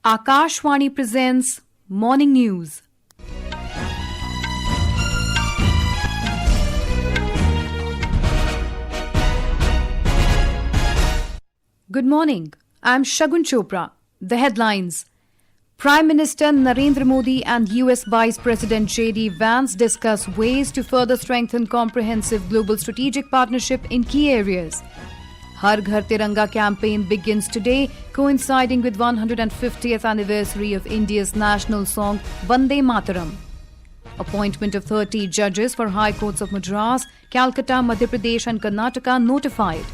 Akashvani presents Morning News. Good morning. I'm Shagun Chopra. The headlines. Prime Minister Narendra Modi and US Vice President J.D. Vance discuss ways to further strengthen comprehensive global strategic partnership in key areas. Har Ghar Tiranga campaign begins today, coinciding with 150th anniversary of India's national song Vande Mataram. Appointment of 30 judges for High Courts of Madras, Calcutta, Madhya Pradesh and Karnataka notified.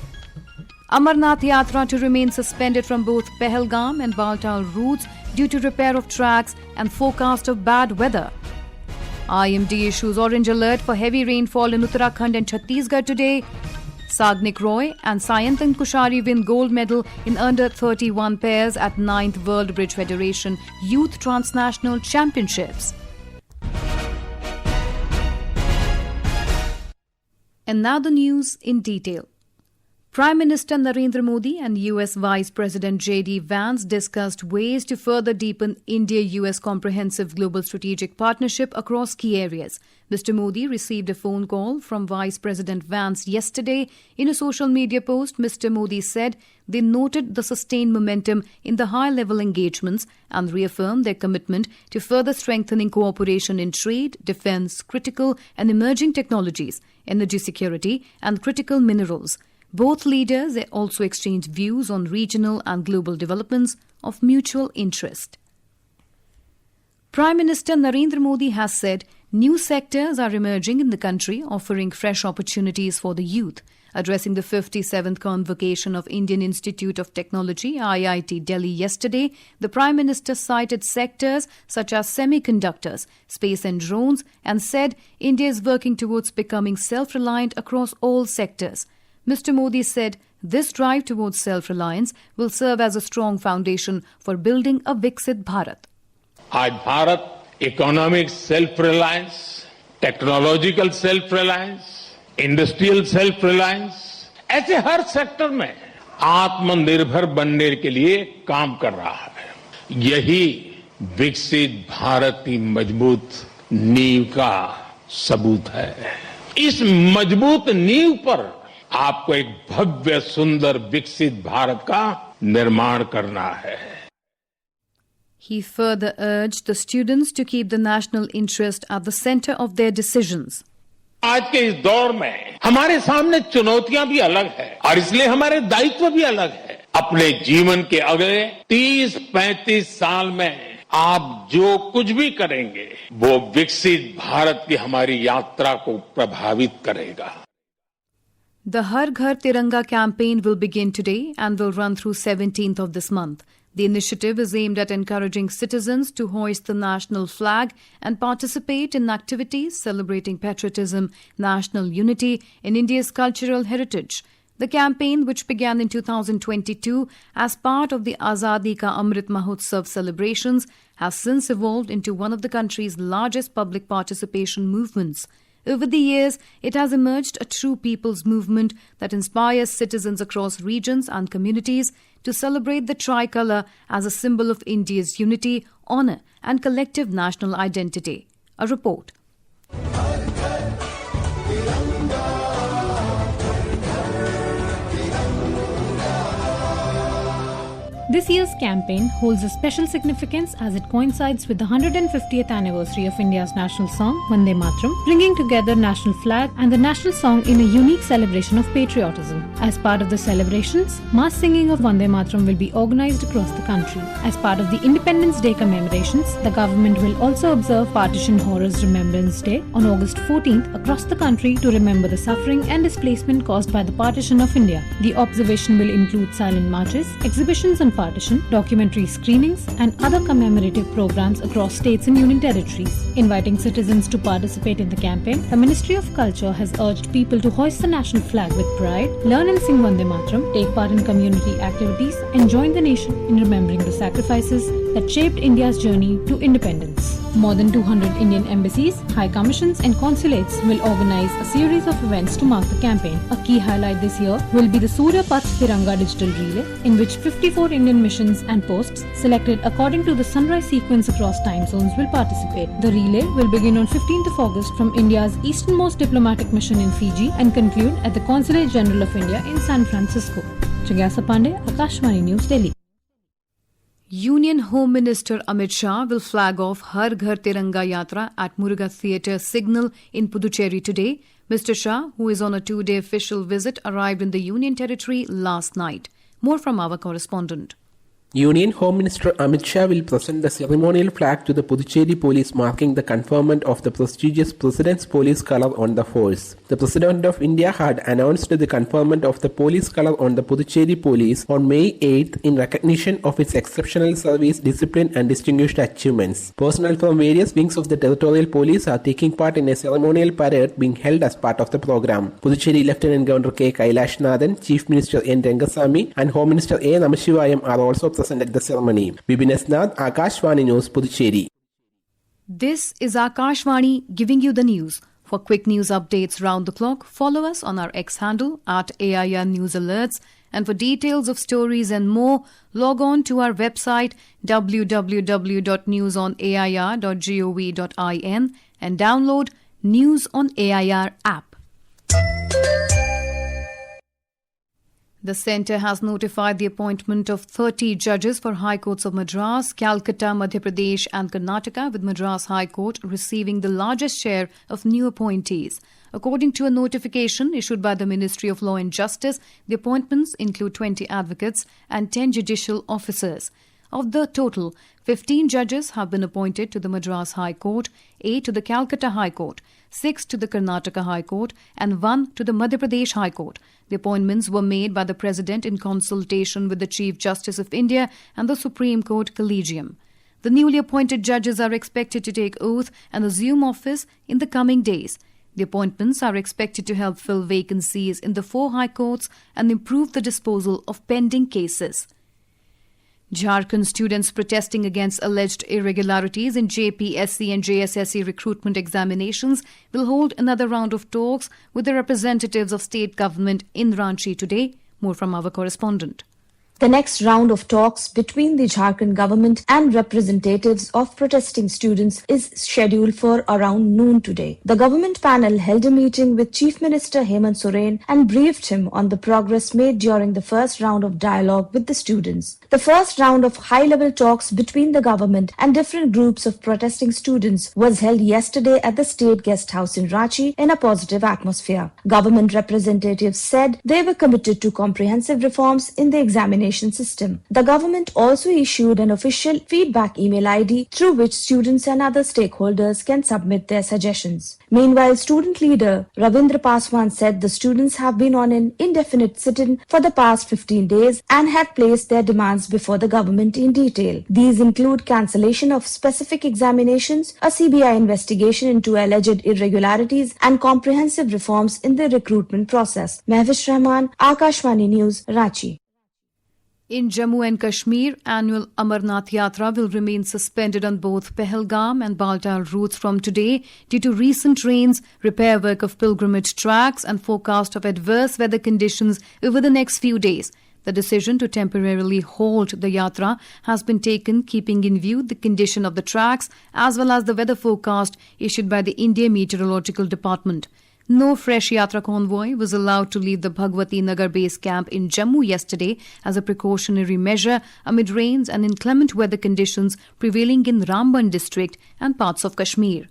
Amarnath Yatra to remain suspended from both Pahalgam and Baltal routes due to repair of tracks and forecast of bad weather. IMD issues orange alert for heavy rainfall in Uttarakhand and Chhattisgarh today. Sagnik and Sayantan Kushari win gold medal in under 31 pairs at 9th World Bridge Federation Youth Transnational Championships. And now the news in detail. Prime Minister Narendra Modi and US Vice President J.D. Vance discussed ways to further deepen India-US comprehensive global strategic partnership across key areas. Mr. Modi received a phone call from Vice President Vance yesterday. In a social media post, Mr. Modi said they noted the sustained momentum in the high-level engagements and reaffirmed their commitment to further strengthening cooperation in trade, defence, critical and emerging technologies, energy security and critical minerals. Both leaders also exchanged views on regional and global developments of mutual interest. Prime Minister Narendra Modi has said new sectors are emerging in the country, offering fresh opportunities for the youth. Addressing the 57th convocation of Indian Institute of Technology, IIT Delhi yesterday, the Prime Minister cited sectors such as semiconductors, space and drones and said India is working towards becoming self-reliant across all sectors. Mr. Modi said this drive towards self-reliance will serve as a strong foundation for building a Viksit Bharat. आज Bharat economic self reliance, technological self reliance, industrial self reliance, ऐसे हर sector में आत्मनिर्भर बनने के लिए काम कर रहा है। यही विकसित भारत की मजबूत नींव का सबूत है। इस मजबूत नींव पर आपको एक भव्य सुंदर विकसित भारत का निर्माण करना है। He further urged the students to keep the national interest at the center of their decisions. आज के इस दौर में हमारे सामने चुनौतियां भी अलग है और इसलिए हमारे दायित्व भी अलग है। अपने जीवन के अगले 30-35 साल में आप जो कुछ भी करेंगे वो विकसित भारत की हमारी यात्रा को प्रभावित करेगा। The Har Ghar Tiranga campaign will begin today and will run through 17th of this month. The initiative is aimed at encouraging citizens to hoist the national flag and participate in activities celebrating patriotism, national unity, and India's cultural heritage. The campaign, which began in 2022 as part of the Azadi Ka Amrit Mahotsav celebrations, has since evolved into one of the country's largest public participation movements. Over the years, it has emerged a true people's movement that inspires citizens across regions and communities to celebrate the tricolour as a symbol of India's unity, honour and collective national identity. A report. This year's campaign holds a special significance as it coincides with the 150th anniversary of India's national song, Vande Mataram, bringing together national flag and the national song in a unique celebration of patriotism. As part of the celebrations, mass singing of Vande Mataram will be organized across the country. As part of the Independence Day commemorations, the government will also observe Partition Horrors Remembrance Day on August 14th across the country to remember the suffering and displacement caused by the partition of India. The observation will include silent marches, exhibitions on partition, documentary screenings and other commemorative programs across states and union territories. Inviting citizens to participate in the campaign, the Ministry of Culture has urged people to hoist the national flag with pride, learn and sing Vande Mataram, take part in community activities and join the nation in remembering the sacrifices that shaped India's journey to independence. More than 200 Indian embassies, high commissions and consulates will organize a series of events to mark the campaign. A key highlight this year will be the Har Ghar Tiranga digital relay, in which 54 Indian missions and posts selected according to the sunrise sequence across time zones will participate. The relay will begin on 15th of August from India's easternmost diplomatic mission in Fiji and conclude at the Consulate General of India in San Francisco. Chagyasa Pandey, Akashvani News, Delhi. Union Home Minister Amit Shah will flag off Har Ghar Tiranga Yatra at Muruga Theatre Signal in Puducherry today. Mr. Shah, who is on a 2-day official visit, arrived in the Union Territory last night. More from our correspondent. Union Home Minister Amit Shah will present the ceremonial flag to the Puducherry police, marking the conferment of the prestigious President's police colour on the force. The President of India had announced the conferment of the police colour on the Puducherry police on May 8th in recognition of its exceptional service, discipline and distinguished achievements. Personnel from various wings of the territorial police are taking part in a ceremonial parade being held as part of the program. Puducherry Lieutenant Governor K. Kailashnadan, Chief Minister N. Rangasamy and Home Minister A. Namashivayam are also present at the ceremony. Bibin Esnath, Akashvani News, Puducherry. This is Akashvani giving you the news. For quick news updates round the clock, follow us on our X handle at AIR News Alerts. And for details of stories and more, log on to our website www.newsonair.gov.in and download News on AIR app. The centre has notified the appointment of 30 judges for High Courts of Madras, Calcutta, Madhya Pradesh and Karnataka, with Madras High Court receiving the largest share of new appointees. According to a notification issued by the Ministry of Law and Justice, the appointments include 20 advocates and 10 judicial officers. Of the total, 15 judges have been appointed to the Madras High Court, 8 to the Calcutta High Court, 6 to the Karnataka High Court and 1 to the Madhya Pradesh High Court. The appointments were made by the President in consultation with the Chief Justice of India and the Supreme Court Collegium. The newly appointed judges are expected to take oath and assume office in the coming days. The appointments are expected to help fill vacancies in the 4 high courts and improve the disposal of pending cases. Jharkhand students protesting against alleged irregularities in JPSC and JSSC recruitment examinations will hold another round of talks with the representatives of state government in Ranchi today. More from our correspondent. The next round of talks between the Jharkhand government and representatives of protesting students is scheduled for around noon today. The government panel held a meeting with Chief Minister Hemant Soren and briefed him on the progress made during the first round of dialogue with the students. The first round of high-level talks between the government and different groups of protesting students was held yesterday at the State Guest House in Ranchi in a positive atmosphere. Government representatives said they were committed to comprehensive reforms in the examination system. The government also issued an official feedback email ID through which students and other stakeholders can submit their suggestions. Meanwhile, student leader Ravindra Paswan said the students have been on an indefinite sit-in for the past 15 days and have placed their demands before the government in detail. These include cancellation of specific examinations, a CBI investigation into alleged irregularities and comprehensive reforms in the recruitment process. Mehwish Rahman, Akashvani News, Ranchi. In Jammu and Kashmir, annual Amarnath Yatra will remain suspended on both Pahalgam and Baltal routes from today due to recent rains, repair work of pilgrimage tracks and forecast of adverse weather conditions over the next few days. The decision to temporarily halt the Yatra has been taken keeping in view the condition of the tracks as well as the weather forecast issued by the India Meteorological Department. No fresh Yatra convoy was allowed to leave the Bhagwati Nagar base camp in Jammu yesterday as a precautionary measure amid rains and inclement weather conditions prevailing in Ramban district and parts of Kashmir.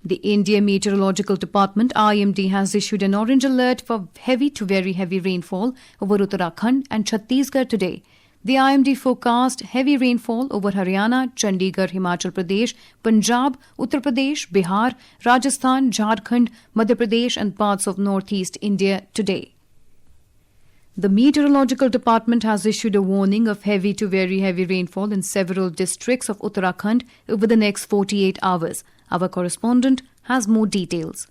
The India Meteorological Department IMD has issued an orange alert for heavy to very heavy rainfall over Uttarakhand and Chhattisgarh today. The IMD forecast heavy rainfall over Haryana, Chandigarh, Himachal Pradesh, Punjab, Uttar Pradesh, Bihar, Rajasthan, Jharkhand, Madhya Pradesh and parts of northeast India today. The Meteorological Department has issued a warning of heavy to very heavy rainfall in several districts of Uttarakhand over the next 48 hours. Our correspondent has more details.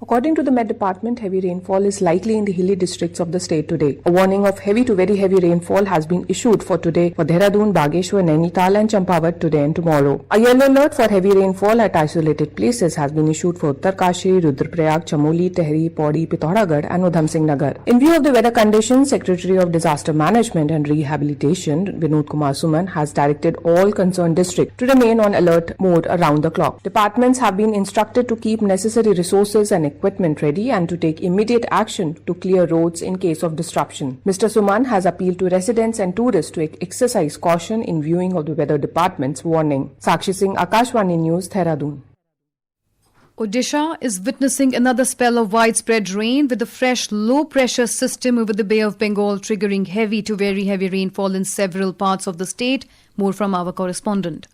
According to the Met Department, heavy rainfall is likely in the hilly districts of the state today. A warning of heavy to very heavy rainfall has been issued for today for Dehradun, Bageshwar, Nainital and Champawat today and tomorrow. A yellow alert for heavy rainfall at isolated places has been issued for Uttarkashi, Rudraprayag, Chamoli, Tehri, Pauri, Pithoragarh and Udham Singh Nagar. In view of the weather conditions, Secretary of Disaster Management and Rehabilitation, Vinod Kumar Suman, has directed all concerned districts to remain on alert mode around the clock. Departments have been instructed to keep necessary resources and equipment ready and to take immediate action to clear roads in case of disruption. Mr. Suman has appealed to residents and tourists to exercise caution in viewing of the weather department's warning. Sakshi Singh, Akashvani News, Dehradun. Odisha is witnessing another spell of widespread rain with a fresh low-pressure system over the Bay of Bengal triggering heavy to very heavy rainfall in several parts of the state. More from our correspondent.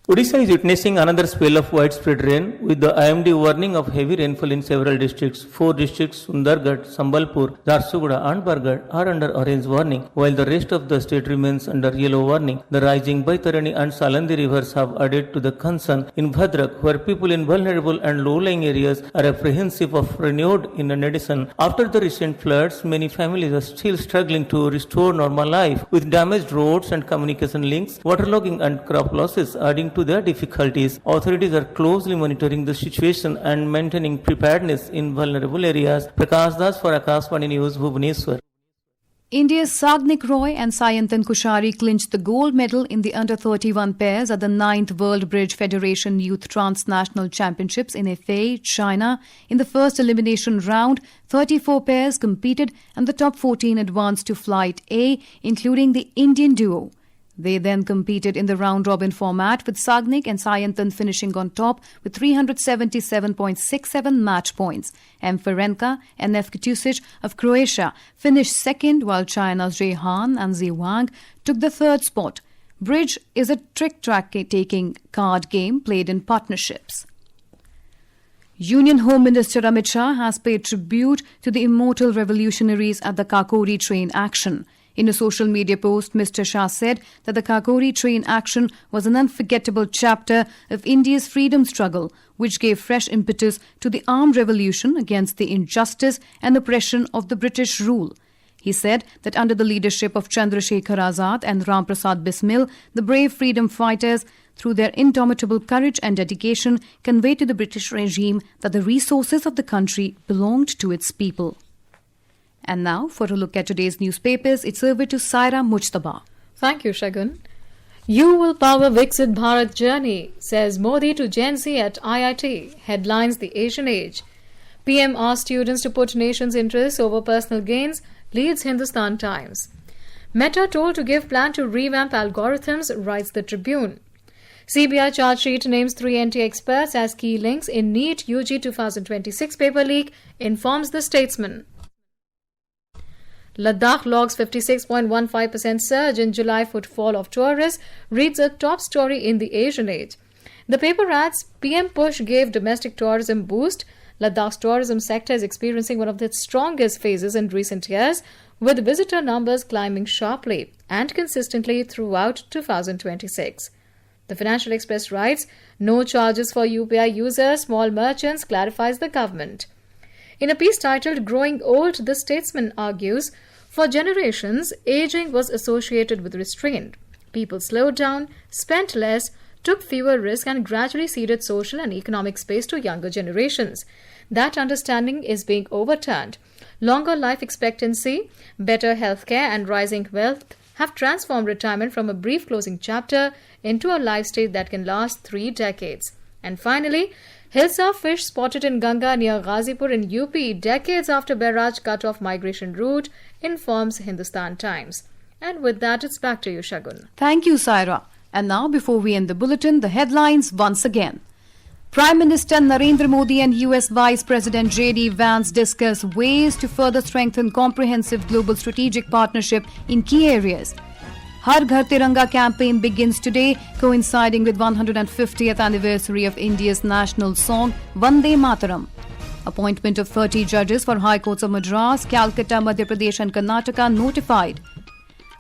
Odisha is witnessing another spell of widespread rain with the IMD warning of heavy rainfall in several districts. 4 districts, Sundargarh, Sambalpur, Jharsuguda and Bargarh are under orange warning, while the rest of the state remains under yellow warning. The rising Baitarani and Salandi rivers have added to the concern in Bhadrak, where people in vulnerable and low-lying areas are apprehensive of renewed inundation. After the recent floods, many families are still struggling to restore normal life, with damaged roads and communication links, waterlogging and crop losses adding to their difficulties. Authorities are closely monitoring the situation and maintaining preparedness in vulnerable areas. Prakash Das for Akashvani News, Bhubaneswar. India's Sagnik Roy and Sayantan Kushari clinched the gold medal in the under-31 pairs at the 9th World Bridge Federation Youth Transnational Championships in FA, China. In the first elimination round, 34 pairs competed and the top 14 advanced to Flight A, including the Indian duo. They then competed in the round-robin format, with Sagnik and Sayantan finishing on top with 377.67 match points. M. Ferenca and F. Kitusic of Croatia finished second, while China's Rehan and Zi Wang took the third spot. Bridge is a trick-taking card game played in partnerships. Union Home Minister Amit Shah has paid tribute to the immortal revolutionaries at the Kakori train action. In a social media post, Mr. Shah said that the Kakori train action was an unforgettable chapter of India's freedom struggle, which gave fresh impetus to the armed revolution against the injustice and oppression of the British rule. He said that under the leadership of Chandrasekhar Azad and Ram Prasad Bismil, the brave freedom fighters, through their indomitable courage and dedication, conveyed to the British regime that the resources of the country belonged to its people. And now, for a look at today's newspapers, it's over to Saira Mujtaba. Thank you, Shagun. You will power Viksit Bharat journey, says Modi to Gen Z at IIT, headlines The Asian Age. PM asks students to put nation's interests over personal gains, leads Hindustan Times. Meta told to give plan to revamp algorithms, writes The Tribune. CBI charge sheet names 3 NT experts as key links in NEET UG 2026 paper leak, informs The Statesman. Ladakh logs 56.15% surge in July footfall of tourists, reads a top story in The Asian Age. The paper adds, PM push gave domestic tourism boost. Ladakh's tourism sector is experiencing one of its strongest phases in recent years, with visitor numbers climbing sharply and consistently throughout 2026. The Financial Express writes, no charges for UPI users, small merchants, clarifies the government. In a piece titled Growing Old, The Statesman argues, for generations, aging was associated with restraint. People slowed down, spent less, took fewer risks and gradually ceded social and economic space to younger generations. That understanding is being overturned. Longer life expectancy, better healthcare and rising wealth have transformed retirement from a brief closing chapter into a life stage that can last 3 decades. And finally, Hilsa fish spotted in Ganga near Ghazipur in UP decades after barrage cut off migration route, informs Hindustan Times. And with that, it's back to you, Shagun. Thank you, Saira. And now, before we end the bulletin, the headlines once again. Prime Minister Narendra Modi and US Vice President J.D. Vance discuss ways to further strengthen comprehensive global strategic partnership in key areas. Har Ghar Tiranga campaign begins today, coinciding with 150th anniversary of India's national song, Vande Mataram. Appointment of 30 judges for High Courts of Madras, Calcutta, Madhya Pradesh and Karnataka notified.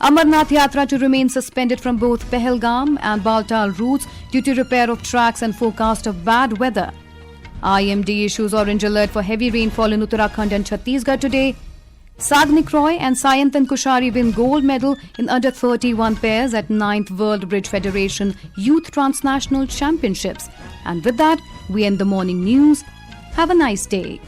Amarnath Yatra to remain suspended from both Pahalgam and Baltal routes due to repair of tracks and forecast of bad weather. IMD issues orange alert for heavy rainfall in Uttarakhand and Chhattisgarh today. Sagnik and Sayantan Kushari win gold medal in under 31 pairs at 9th World Bridge Federation Youth Transnational Championships. And with that, we end the morning news. Have a nice day.